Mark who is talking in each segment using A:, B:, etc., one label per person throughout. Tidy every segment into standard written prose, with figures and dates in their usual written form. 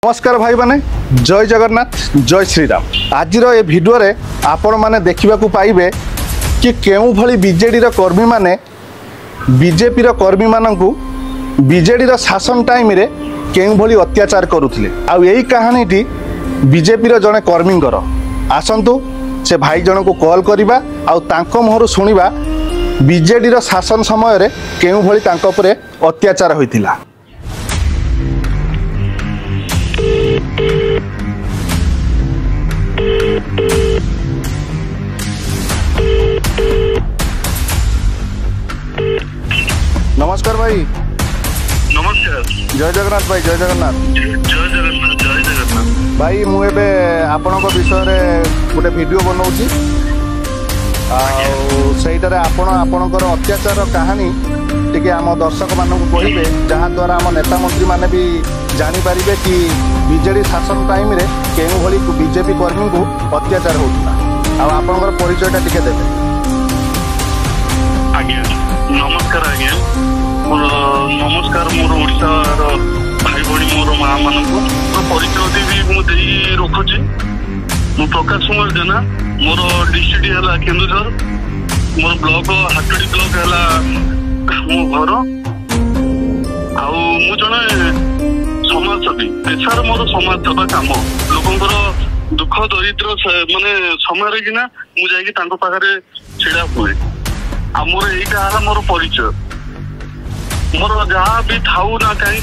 A: नमस्कार भाई माने जय जगन्नाथ जय श्रीराम। आज ये भिडियो रे आपण माने देखा पाइबे कि केउ भली बीजेडी कर्मी माने बीजेपी कर्मी मानकु बीजेडी शासन टाइम रे केउ भली अत्याचार करुथिले। आ यही कहानीटी बीजेपी जड़े कर्मी आसतु से भाई जन को कॉल करवा आउ मुहर शुणा बीजेडी शासन समय रे केउ भली तांको उपरे अत्याचार होइतिला। नमस्कार भाई।
B: नमस्कार।
A: जय जगन्नाथ भाई। जय जगन्नाथ।
B: जय जगन्नाथ। जय जगन्नाथ
A: भाई मुझे आपण विषय गोटे वीडियो बनाऊँगी आईटार आपणकर अत्याचार कहानी टी आम दर्शक मानक कहे जहाद्वारा आम नेता मंत्री मैंने भी जानीपर कि बीजेडी शासन टाइम रे केउ भली बीजेपी कर्मी को अत्याचार होता। आपणकर परिचयटा टिके देबे।
B: आज्ञा नमस्कार। आज्ञा नमस्कार मोर ओडिशार भाई भणी मोर माँ मानक परिचय देवी रखुची। मु प्रकाश कुमार जेना मोर डिस्ट्रिक्ट है केन्दुझर मोर ब्लॉक हाटड़ी ब्लॉक है मो घर आउ मु जड़े समाजसेवी पेशार मोर समाज सेवा काम लोकंर दुख दरिद्र माने समय कि मुझे पाखे छिड़ा हुए आ मोर यहीटा मोर परिचय मोर जहाँ भी थाऊ ना कहीं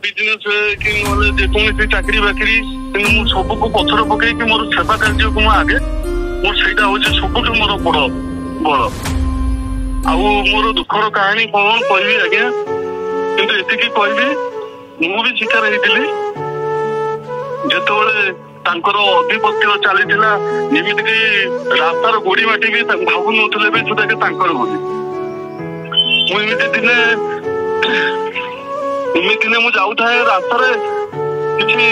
B: बिजनेस कि जेकोसी चाकरी बाकरी कि सब को पथर पकई मोर सेवा कार्य को आगे मोर से हूँ सब मोर बड़ बड़ आउ मोर दुखर कहानी कौन कहबी आज्ञा किंतु एतिकी कहबी मु भी शिकार होती जिते अधिपत्य चली जमीक रास्तार गोड़ी माटी भी भावु नौले भी सुधा बोली मुझे दिने मु जाऊे रास्तार किसी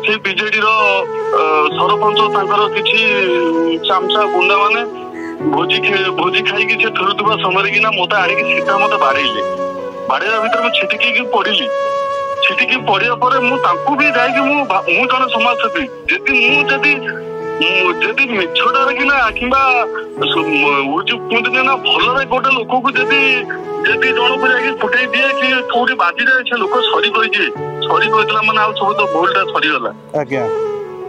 B: से बीजेडी सरपंच किसी चामचा गुंडा माने भोजी खाई फेरुवा समय कि मत आड़ सीधा मत बाड़े बाड़ा भर मुझे छिटिकी पड़ी छिटिकी पड़ा पर मुझे भी जाकि जन समाजसेवी जदि मिछटार कि कि कहते ना भल गोटे लोक को जदि जन को जाकि फुटे दिए कि कौटी बाजी जाए से लोक सरी कही सरी कहला मैंने आउ सब तो भूलटा सरीगला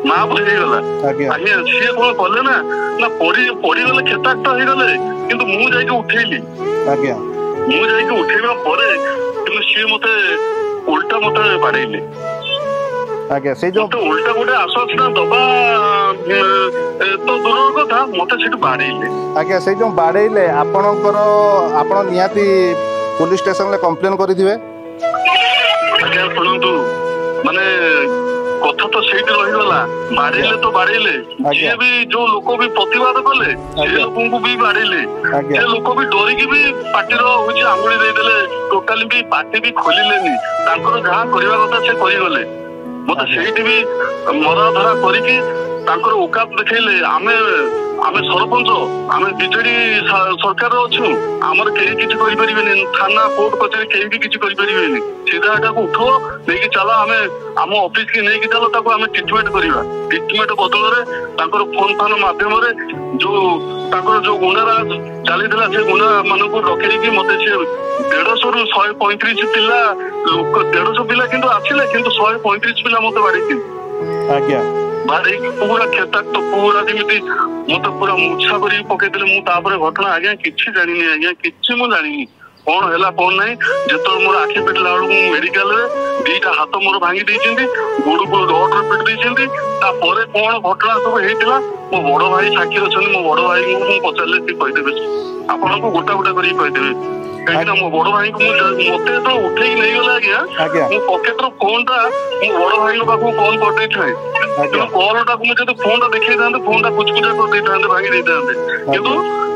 B: माँ भूलगला आज्ञा सी कौन कले ना पड़गले खेताक्त हो गले कि मुझे उठेली मुझे उठेवा पर सी मत उल्टा मत बाड़े
A: आज्ञा से जो
B: उल्टा गोटे आश्वासन दबा तो दूर कथा मत से बाड़े
A: आज्ञा से जो बाड़े आपण निहाती पुलिस स्टेशन ले कंप्लेन करिथिबे।
B: आज्ञा सुनंतु माने कथा तो सेठी रहीगला बाड़े तो बाड़े जी भी जो लोक भी प्रतिवाद कले से लोक को भी बाड़े से लोक भी डरिकी भी पार्टी हूँ आंगुली देदेले टोटाली भी पार्टी भी खोलिलेनी जहाँ करवा कथा से करगले मत से भी मरा धरा कर औकात देखले आमे सरपंच आमे बीजेडी सरकार अच्छु आमर कहीं किसी करें थाना कोर्ट कचेरी कहीं भी किसी करें सीधा एटा को उठो नहीं चल आम आम ऑफिस की नहीं चल आम ट्रिटमेंट करवा ट्रिटमेंट बदल फोन फान मध्यम जो गुंडाराज चली से गुंडा मान डकई मत 150 ରୁ 135 पिला लोक 150 पिला किंतु आसिले किंतु 135 पिला मत बाड़ी
A: आज्ञा
B: बाड़ी पूरा खेताक्त पूरा जमी मत पूरा मूर्छा कर पकईदे मुझे घटना आज्ञा किसी जानी आज्ञा कि मुझे जानी कौन है कौन ना जो मोर आखि पिटला बेलू मेडिकल दीटा हाथ मोर भांगी गोड़ को रड पिट देती कौन घटना सब होता मो बड़ भाई साक्षी अच्छा मो बड़ भाई को पचारे सी कहीदेवे आपन को गोटा गोटा कर कहीदेवे कहीं मो बड़ भाई को मत जो उठे नहीं गला आज्ञा मो पकेट फोन टा मो बड़ भाई पाक कॉल कर कॉल टा मुझे फोन टा देखी था फोन टा कुचकुचा कर भांगी कि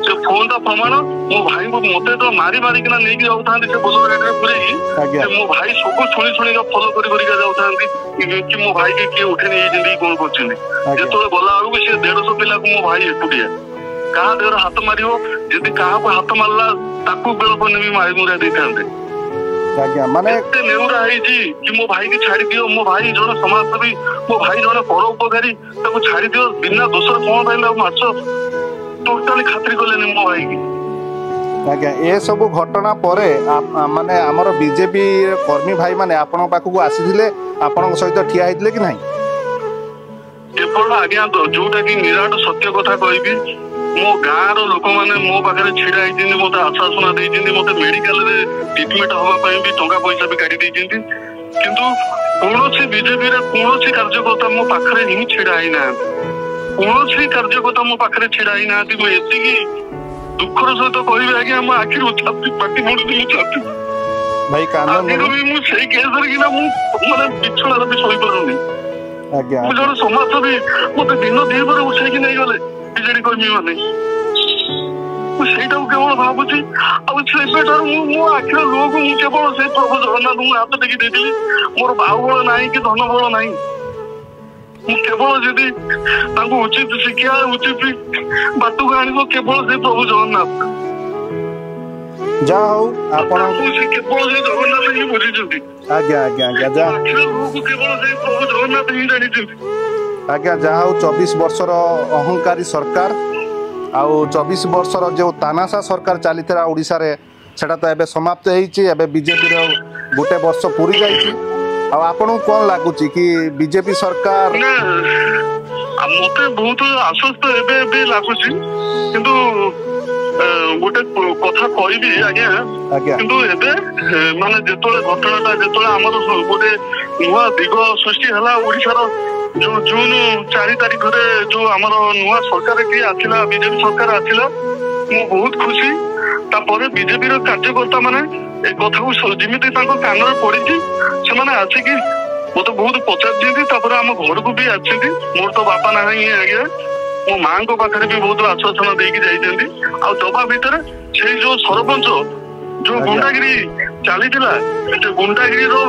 B: से फोन टा प्रमाण मो भाई को मत जो मारी मारिकिना नहीं जाऊँ से बोलो गाड़ी में पूरे मो भाई सब शुणी शुणी फलो कर जाऊँ कि मो भाई की किए उठे नहीं कौन कर जो गला बेलू सी 150 पिला को मो भाई एकुटिया क्या देहर हाथ मार जदि क्या हाथ मारला बेल भी मारी मुरा दे
A: आज्ञा माने
B: एते नेउरा ହେଇଛି कि मो भाई की छाड़ी दियो मो भाई जण समाजसेवी मो भाई जण परोपकारी ताको छाड़ी दियो बिना दोषर कोन भाई माछ टोटली खातिर करलेनी मो भाई की
A: आज्ञा ए सब घटना परे माने हमर बीजेपी कर्मी भाई माने आपन पाखु आसीथिले आपन सहित ठिया हैतिले कि नाही
B: केवल आज्ञा जोटा कि निराट सत्य कथा कहबी मो गाँव लोक मैंने मो पाखे छिड़ा होती मत आश्वासना देती मत मेडिकल ट्रिटमेंट हाँपाई भी टंका पैसा भी काटी देती किंतु कौन बीजेपी कौन कार्यकर्ता मो पाखे ही छिड़ा ही ना कौन कार्यकर्ता मो पाखे छिड़ा ही ना मुझे दुखर सहित कह आज्ञा मो आखिर पाटी मुड़ी छाती
A: भाई
B: मुझे केस माने बिछड़ा भी शोई पारुनी मुझे समाजसेवी मत दिन दीपर उठे नहीं गले बीजेडी कर्मी मैंने ସେଇଟାକୁ କେବଳ ଭାବୁଛି ଆଉ ସେବେଠାରୁ ମୁଁ ଆଖିର ଲୁହକୁ ମୁଁ କେବଳ ସେଇ ପ୍ରଭୁ ଜଗନ୍ନାଥଙ୍କୁ ହାତ ଟେକି ଦେଇଥିଲି ମୋର ବାହୁବଳ ନାହିଁ କି ଧନ ବଳ ନାହିଁ ମୁଁ କେବଳ ଯଦି ତାଙ୍କୁ ଉଚିତ ଶିକ୍ଷା ଉଚିତ ବାଟକୁ ଆଣିବ କେବଳ ସେଇ ପ୍ରଭୁ ଜଗନ୍ନାଥ
A: ଯାହା ହଉ ଆପଣ
B: କେବଳ ସେଇ ଜଗନ୍ନାଥ ହିଁ ବୁଝିଛନ୍ତି
A: ଆଜ୍ଞା ଆଜ୍ଞା ଆଜ୍ଞା ଯା
B: ଆଖିର ଲୁହକୁ କେବଳ ସେଇ ପ୍ରଭୁ ଜଗନ୍ନାଥ ହିଁ ଜାଣିଛନ୍ତି
A: ଆଜ୍ଞା ଯାହା ହଉ 24 ବର୍ଷର ଅହଙ୍କାରୀ ସରକାର ଆଉ 24 ବର୍ଷର जो तानाशा सरकार चली ओडिशा रे सेटा तो एबे समाप्त होईची एबे बीजेपी रो गोटे वर्ष पूरी जाईची आ आपन कोन लागुची कि बीजेपी सरकार
B: मते बहुत आश्वस्त एबे एबे लागुची किंतु गोटे कथा कहबी आज्ञा किंतु एबे माने जेतोले घटनाटा जेतोले हमर गोटे नुवा दिग सृष्टि हला ओडिशा रो जो जून 4 तारीख जो आमर नुआ सरकार की आसिला बीजेपी सरकार आसिला मु बहुत खुशी तापर बीजेपी रो कार्यकर्ता माने ए कथा को जिमिति तांको कान रे पड़िची से माने आछि कि मते बहुत पचार दिंती तापर हम घर को भी आछिंती मोर तो बापा नाही आगे मो मां को पाखरे भी बहुत आश्वासन देकी जाइछंती आ दबा भीतर से जो सरपंच जो गुंडागिरी चलीथिला से गुंडागिरी रो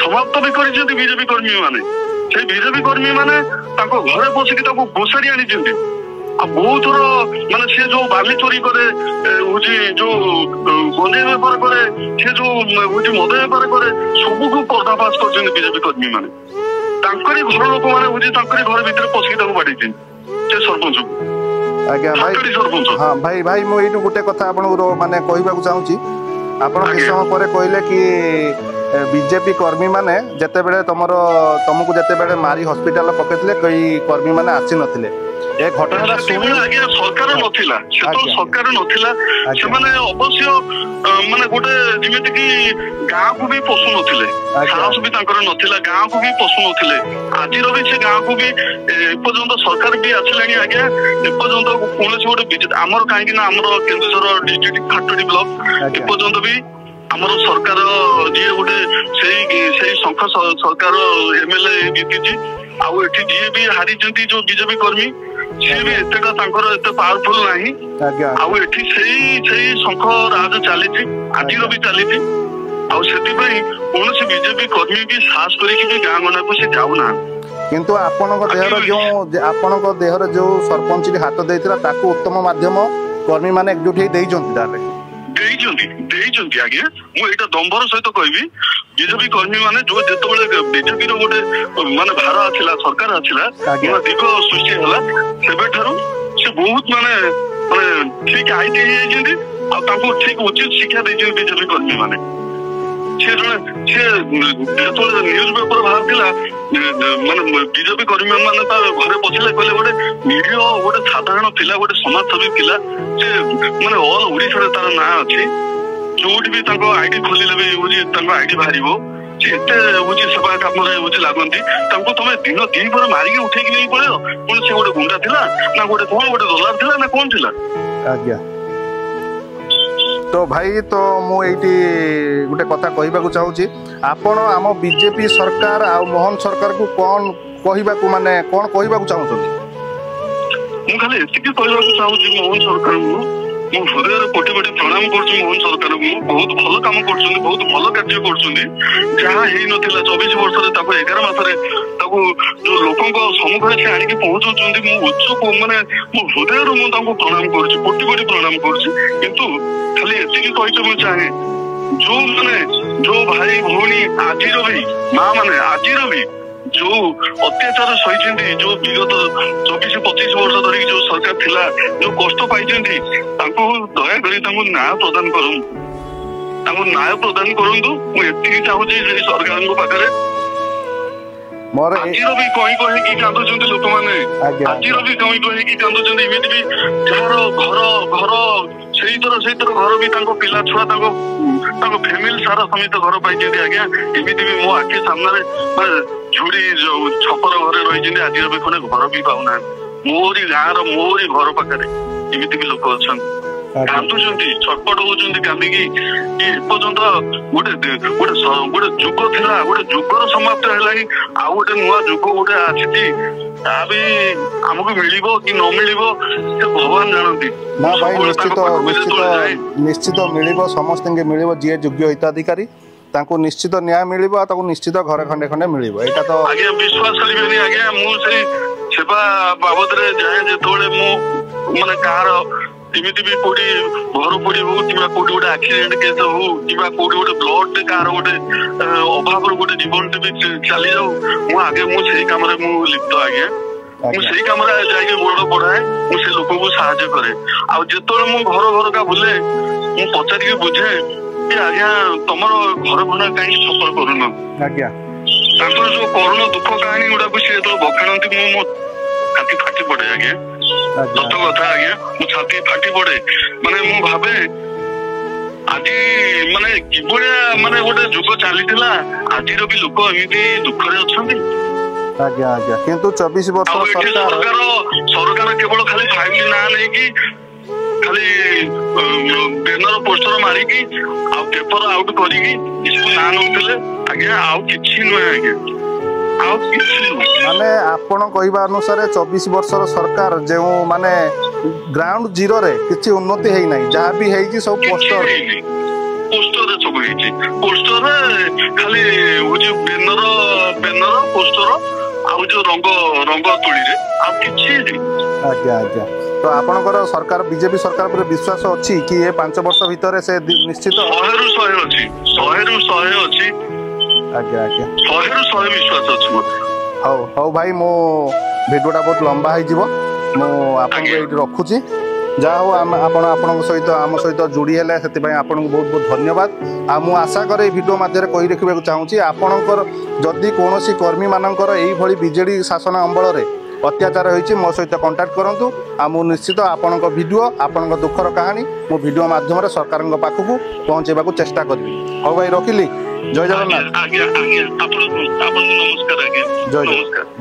B: समाप्त भी करिसेंती बीजेपी कर्मी माने से बीजेपी कर्मी माने ताको घरे बसिकी ताको घोषाड़ी आनी चंती आ बहुत थोर माने से जो बाली चोरी करे होची जो गंजे व्यापार करे से जो होची मद व्यापार करे सब को पर्दाफाश करछन बीजेपी कर्मी माने तांकरी घर लोक माने होची तांकरी घर भीतर पसिकी ताको बाडीछन से सरपंच
A: आज्ञा भाई
B: सरपंच
A: हां भाई भाई मो एटु गुटे कथा आपन माने कहबा को चाहूची आपन किस समय परे कहले कि बीजेपी कर्मी माने जते बेले तुमको जते बेले मारी हॉस्पिटल पकेतले कई कर्मी माने आसी नथिले ए घटना सुनी
B: आज्ञा सरकार नथिला से तो सरकार नथिला से माने अवश्य माने गोटे जिमेति कि गाँ को भी पसु नथिले साहस भी तांकर नथिला गाँ को भी पसु नथिले आज रो भी से गाँ को भी पर्यंत सरकार भी आछलानी आज्ञा पर्यंत कोनोसी गोटे हमर काहे कि ना हमर केंद्र डिस्ट्रिक्ट खाटोडी ब्लॉक पर्यंत भी हमर सरकार जे गोटे से संख सरकार एमएलए जीतीची आउ एठी जे भी हारी जंती जो बीजेपी कर्मी से भी एतेटा तांकर एते पावरफुल नाही आउ एठी सेही संख राज चलीची आज भी चलीची आउ सेति पई कोनोसी बीजेपी कर्मी भी साहस करिकि भी गाँ गना को से जाउ ना
A: किंतु आपनक देहर जो सरपंच हाथ देइतरा ताको उत्तम माध्यम कर्मी माने एकजुट हे देइजंती तारे देइजंती आगे मु एटा दंबर सहित कहबी बीजेपी कर्मी माने जो जेतबेले बीजेपी रो गोटे माने भार आथिला सरकार आथिला नुआ दिग सृष्टि हला सेबे ठारू से बहुत माने ठीक आईटी हे जेंती आ ताको ठीक उचित शिक्षा देजन बीजेपी कर्मी माने से जेतबेले न्यूज पेपर बाहरथिला माने बीजेपी कर्मी माने ता घरे पछिले कहले गोटे मीडिया गोटे साधारण पिला गोटे समाजसेवी पिला से माने ऑल ओडिसा रे तार ना अछि जोट भी ताको आईडी खोलिले भी होजी ताको आईडी भारिबो से एते होजी सेवा काम रे होजी लागंती ताको तमे दिन दिन पर मारी के उठे कि नहीं पड़े कोन से गोटे गुंडा थिला ना गोटे कोन गोटे डॉलर थिला ना कोन थिला आज्ञा तो भाई तो मु एटी गोटे कथा कहबा को चाहूची आपण आम बीजेपी सरकार आ मोहन सरकार को कोन कहबा को माने कोन कहबा को चाहूछथि मु खाली एतिकी कहबा को चाहूची मोहन सरकार मु हृदय कोटि कोटि प्रणाम करछु मोहन सरकार को बहुत भल काम करछुनी बहुत भल कार्य करछुनी जहा हेई नथिला 24 वर्ष रे ताको 11 मास रे ताको जो लोकन को सम्मुख रे आनी के पहुंचुचुंदी मु उत्सुक माने मु हृदय रो मु ताको प्रणाम करछु कोटि कोटि प्रणाम करछु किंतु खाली एतिकी कहछु मु चाहे
B: जो भाई भौणी आज माँ मैंने आज जो अत्याचार सही जो विगत 24-25 वर्ष धरिक जो सरकार थिला जो कष्ट पाई दयाकोरी न्याय प्रदान करूँ न्याय प्रदान करूँ मुझे चाहूँगी सरकार पाखे आज भी कहीं कहीं कांदुंट लोक मैंने आज भी कहीं कहीं कांदुंट एमती भी जार घर से घर भी पिला छुआ फैमिली सारा समेत घर पाई आज्ञा एमती भी मो आखि सामने झुड़ी छपर घरे रही आज भी खंडे घर भी पाऊना मोरी गाँव मोरी घर पाखे एमती भी लोक अच्छा कांदुंट छटपट होती कांदिकी एपर्यंत गोटे गोटे जुग थिला गोटे जुगर समाप्त है आउ गोटे नुआ जुग गोटे आसी भी आमको मिलिबो कि न मिलिबो से भगवान जानती
A: ना भाई निश्चित मिलिबो समस्त के मिलिबो जे योग्य हिताधिकारी तांको निश्चित न्याय मिलिबो ताको निश्चित घरे खंडे खंडे मिलिबो एटा तो
B: आगे विश्वास करिबेनी आगे मु से सेवा बाबद रे जाए जेतोले मु माने कार एमती भी कोटी घर पड़ी हो कि कोटी गोटे एक्सीडेंट केस हो कि कोटी गोटे ब्लड कार गोटे अभाव गोटे जीवन भी चली जाऊ मु आगे मुझे कम लिप्त आगे मुझे कम जाके गोड़ बढ़ाए मुझे लोक को साहाଯ୍य करे आते मु घर घर का बुले मु पचार बुझे कि आज्ञा तुम घर भंडा कहीं सफल करून जो करुण दुख कहानी गुड़ाक सी जो बखाणती मो छाती फाटी पड़े आज्ञा सत कथा आज्ञा मो छाती फाटी पड़े माने मु भावे आज माने किभलिया माने गोटे जुग चली आज भी लोक एमती दुखरे अच्छा
A: आज्ञा आज्ञा किंतु 24 वर्ष
B: सरकार केवल खाली फाइल ना नहीं खाली बैनर पोस्टर मारिकी पेपर आउट करिकी ना नौले आज्ञा आउ किछि नुहे आज्ञा
A: माने आपण कहवा अनुसार 24 वर्षर सरकार जो माने ग्राउंड जीरो रे किछि उन्नति है नहीं जहाँ भी है सब पोस्टर
B: पोस्टर सब पोस्टर खाली जो बैनर पोस्टर आउ जो रंग तुली रे आ किछि
A: आज्ञा आज्ञा तो आपनकर सरकार बीजेपी सरकार पर विश्वास अच्छी कि ये 5 वर्ष भीतर से निश्चित
B: 100 अच्छी 100 अच्छी
A: आज्ञा आज्ञा
B: 100 विश्वास अच्छी
A: हौ हौ भाई मो भिडियोटा बहुत लंबा हो मो आपन को एठी रखुची जा हो आपण सहित आम सहित जोड़ी है से आपन को बहुत बहुत धन्यवाद आ मु आशा करे भिडियो माध्यम कही रखा चाहूँगी आपणकर जदि कौन कर्मी मानकर यही बीजेडी शासन अंबल रे अत्याचार होती मो सहित कांटेक्ट करूँ आ मु निश्चित आपण भिडियो आपण दुखर कहानी मो भिडियो माध्यम सरकार पाखक पहुँचेबा चेष्टा करी हाँ भाई रखिली जय जगन्नाथ जय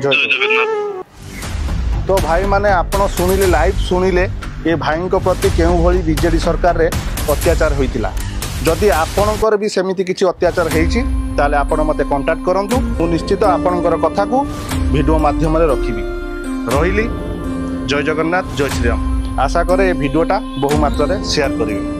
A: जगन्नाथ। तो भाई माने आपण शुणिले लाइव शुणिले ये भाई प्रति केउ भली बीजेडी सरकार रे अत्याचार होइतिला जदि आपणकर भी सेमिति किछि अत्याचार हेछि ताले आपण मते कांटेक्ट करंतु मु निश्चित आपणकर कथा को वीडियो माध्यम रे रखिबी रहिली जय जगन्नाथ जय श्री राम आशा करे भिडियोटा बहु मात्रा रे शेयर करिवे।